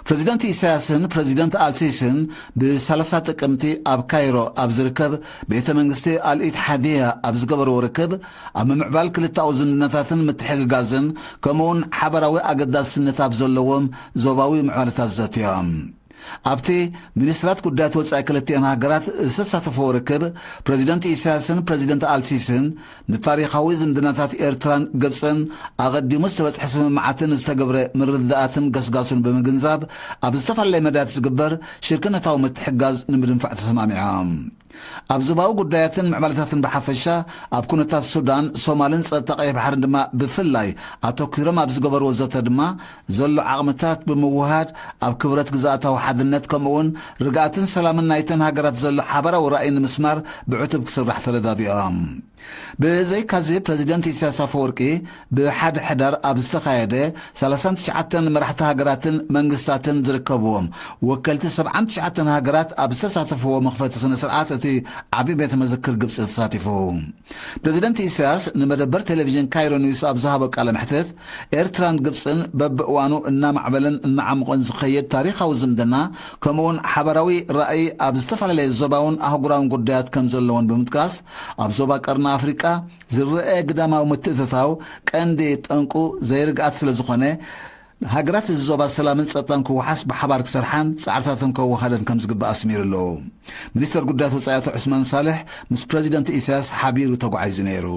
ፕሬዚደንት ኢሳያስን ፕሬዚደንት አልሲስን ብ30 ጥቅምቲ ኣብ ካይሮ ኣብ ዝርከብ ቤተ መንግስቲ አልኢትሓድያ ኣብ ዝገበርዎ ርክብ ኣብ ምምዕባል ክልታዊ ዝምድናታትን ምትሕግጋዝን ከምኡውን ሓበራዊ ኣገዳስነት ኣብ ዘለዎም ዞባዊ ምዕባለታት ዘትዮም ኣብቲ ሚኒስትራት ጉዳያት ወፃኢ ክልቲአን ሃገራት ዝተሳተፈዎ ርክብ ፕሬዚደንት ኢሳያስን ፕሬዚደንት አልሲስን ንታሪኻዊ ዝምድናታት ኤርትራን ግብፅን ኣቐዲሙ ዝተበፅሐ ስምምዓትን ዝተገብረ ምርድኣትን ገስጋሱን ብምግንዛብ ኣብ ዝተፈላለየ መዳያት ዝግበር ሽርክነታዊ ምትሕጋዝ ንምድንፋዕ ተሰማሚዖም ኣብ ዞባዊ ጉዳያትን ምዕባለታትን ብሓፈሻ ኣብ ኩነታት ሱዳን ሶማልን ፀጥታ ቀይሕ ባሕርን ድማ ብፍላይ ኣተኪሮም ኣብ ዝገበርዎ ዘተ ድማ ዘሎ ዓቕምታት ብምውሃድ ኣብ ክብረት ግዛእታዊ ሓድነት ከምኡውን ርግኣትን ሰላምን ናይተን ሃገራት ዘሎ ሓበራዊ ራእይ ንምስማር ብዕቱብ ክስራሕ ተለዳዲኦም ብዘይካዚ ፕሬዚደንት ኢሳያስ አፈወርቂ ብሓደ ሕዳር ኣብ ዝተኻየደ 39 መራሕቲ ሃገራትን መንግስታትን ዝርከብዎም ወከልቲ 79 ሃገራት ኣብ ዝተሳተፍዎ መኽፈቲ ስነ ስርዓት እቲ ዓብዪ ቤተ መዘክር ግብፂ ተሳቲፉ ፕሬዚደንት ኢሳያስ ንመደበር ቴሌቪዥን ካይሮ ኒውስ ኣብ ዝሃቦ ቃለ መሕትት ኤርትራን ግብፅን በብእዋኑ እናማዕበለን እናዓምቆን ዝኸየድ ታሪኻዊ ዝምድና ከምኡውን ሓበራዊ ራእይ ኣብ ዝተፈላለየ ዞባውን ኣህጉራውን ጉዳያት ከም ዘለዎን ብምጥቃስ ኣብ ዞባ ቀርና አፍሪቃ ዝርአ ግዳማዊ ምትእትታው ቀንዲ ጠንቁ ዘይርግኣት ስለ ዝኾነ ሃገራት ዞባ ሰላምን ፀጥታን ክወሓስ ብሓባር ክሰርሓን ፃዕርታትን ከወሃደን ከም ዝግባእ ኣስሚሩ ኣለዉ ሚኒስትር ጉዳያት ወፃኢ አቶ ዑስማን ሳልሕ ምስ ፕሬዚደንት ኢሳያስ ሓቢሩ ተጓዒዙ ነይሩ